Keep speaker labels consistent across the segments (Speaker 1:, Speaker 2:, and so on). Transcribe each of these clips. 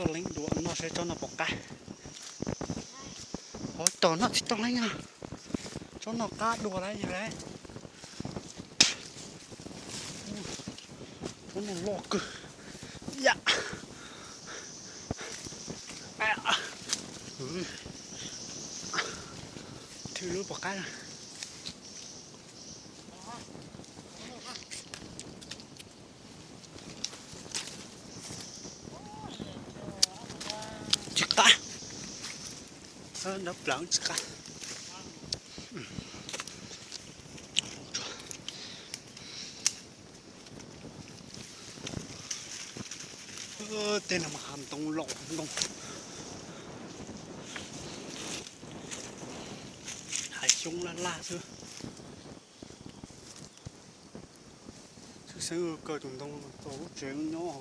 Speaker 1: tôi lấy đũa nó sẽ cho nó bọc cá. Ôi tao nó chỉ tao lấy nha, cho nó cá đùa đấy như đấy. Nó lọ cơ, dạ. Thứ lưới bọc cá này. Chích cá, đập lớn chích cá. Tên là mà hàm tông lọ không. Hải sung la xưa. Xưa cơ chúng tôi tổ chuyện nhỏ.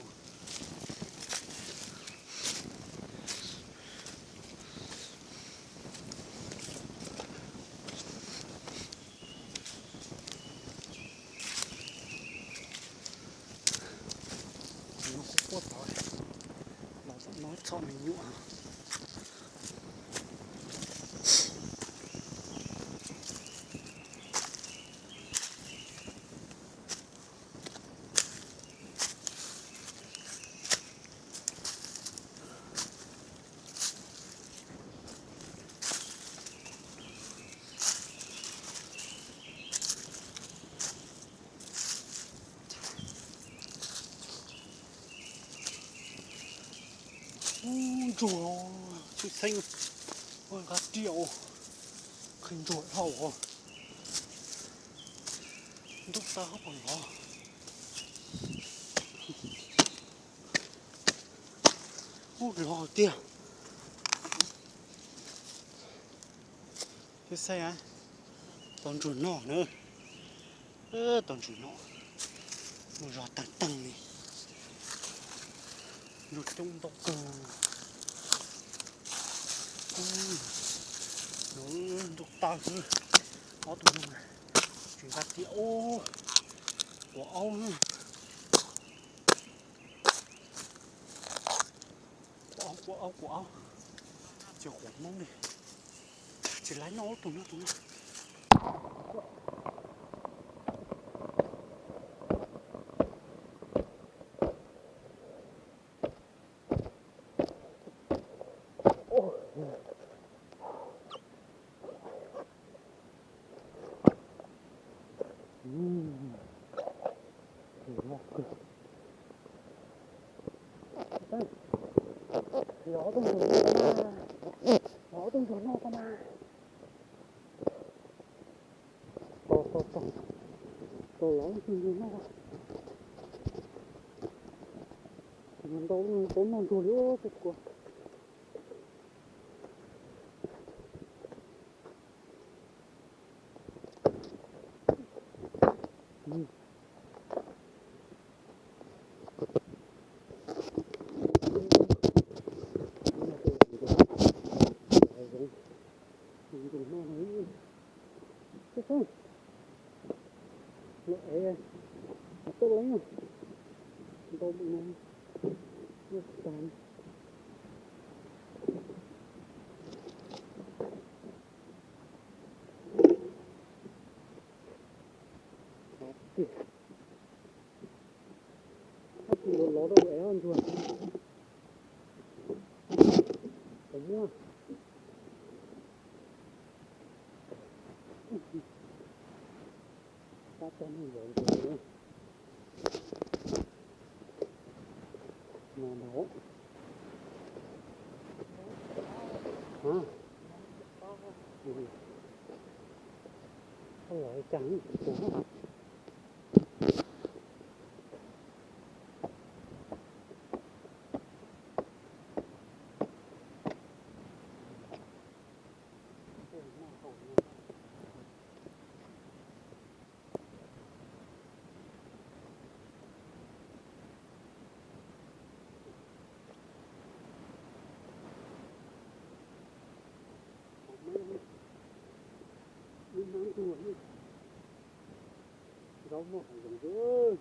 Speaker 1: Nó có quá tỏi. Nó sẽ nói cho mình nhũ. Trời ơi, chị xanh. Ôi, gà triệu. Khinh rội hầu rồi. Lúc ta hấp bằng nó. Ôi, lò tia. Cái xe á. Toàn chuột nọ nữa. Toàn chuột nọ. Một giọt tăng tăng này. Nhột trong tóc cờ. Nó đục tao chứ. Nó tụi nó này. Chuyển ra tí ô. Của ong nữa. Của ong. Chỉ khổ mong đi. Chỉ lấy nó tụi nó. Gió tung chuột nó cơ mà. To lắm chuột nó. Mình đâu có non chuột nữa cái của. Lệ tốt lắm rồi. Đâu bị nó tàn. Nó đâu éo ăn chuột. Đúng không? Tắt cho nó rồi nữa. Mà đó. Hả? Cái loại trắng đó. Nó chuột đi. Rau một thằng rừng ơi.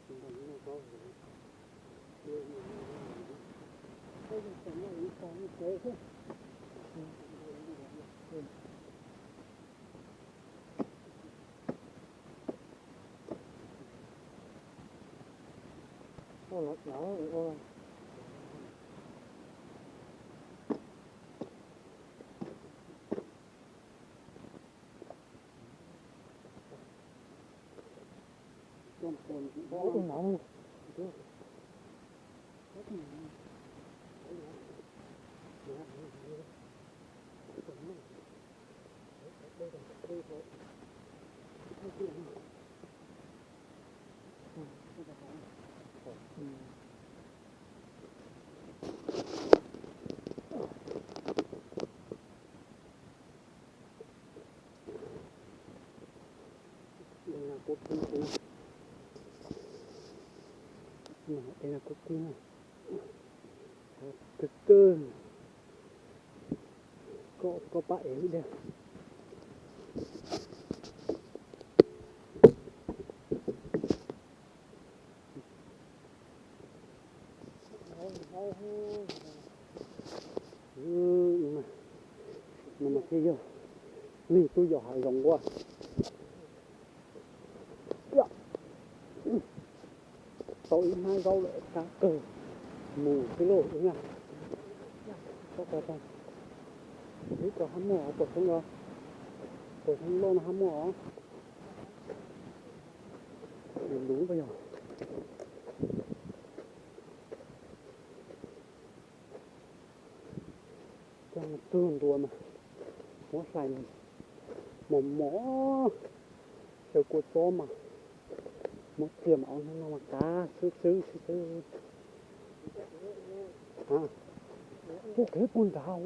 Speaker 1: Chúng ta nó có rồi. Đây là cúc kia từ từ có bãi ở đây. Nhưng mà kia vô mình tôi giỏ hải rộng quá tối mai rau lại cá cờ mù cái lỗ đúng không có cái này thấy có hám mỏ tổ không rồi tổ không lo mà hám mỏ mình đúng bây giờ trong một tương đùa mà mỏ xài mỏ theo cột gió mà một tiềm áo nó mà cá sứ à cái bún đào